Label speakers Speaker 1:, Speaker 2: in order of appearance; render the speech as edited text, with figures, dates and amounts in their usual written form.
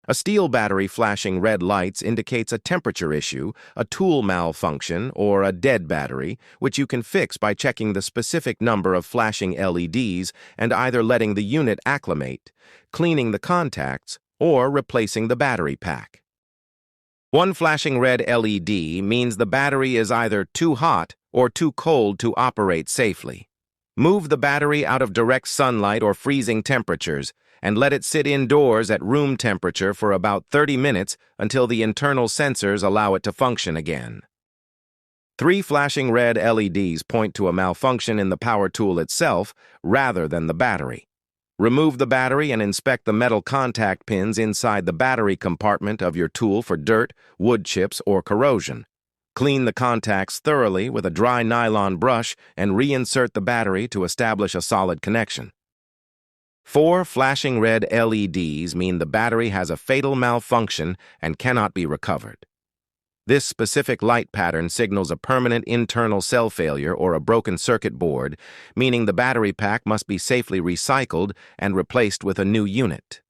Speaker 1: A Stihl battery flashing red lights indicates a temperature issue, a tool malfunction, or a dead battery, which you can fix by checking the specific number of flashing LEDs and either letting the unit acclimate, cleaning the contacts, or replacing the battery pack. One flashing red LED means the battery is either too hot or too cold to operate safely. Move the battery out of direct sunlight or freezing temperatures and let it sit indoors at room temperature for about 30 minutes until the internal sensors allow it to function again. 3 flashing red LEDs point to a malfunction in the power tool itself rather than the battery. Remove the battery and inspect the metal contact pins inside the battery compartment of your tool for dirt, wood chips, or corrosion. Clean the contacts thoroughly with a dry nylon brush and reinsert the battery to establish a solid connection. 4 flashing red LEDs mean the battery has a fatal malfunction and cannot be recovered. This specific light pattern signals a permanent internal cell failure or a broken circuit board, meaning the battery pack must be safely recycled and replaced with a new unit.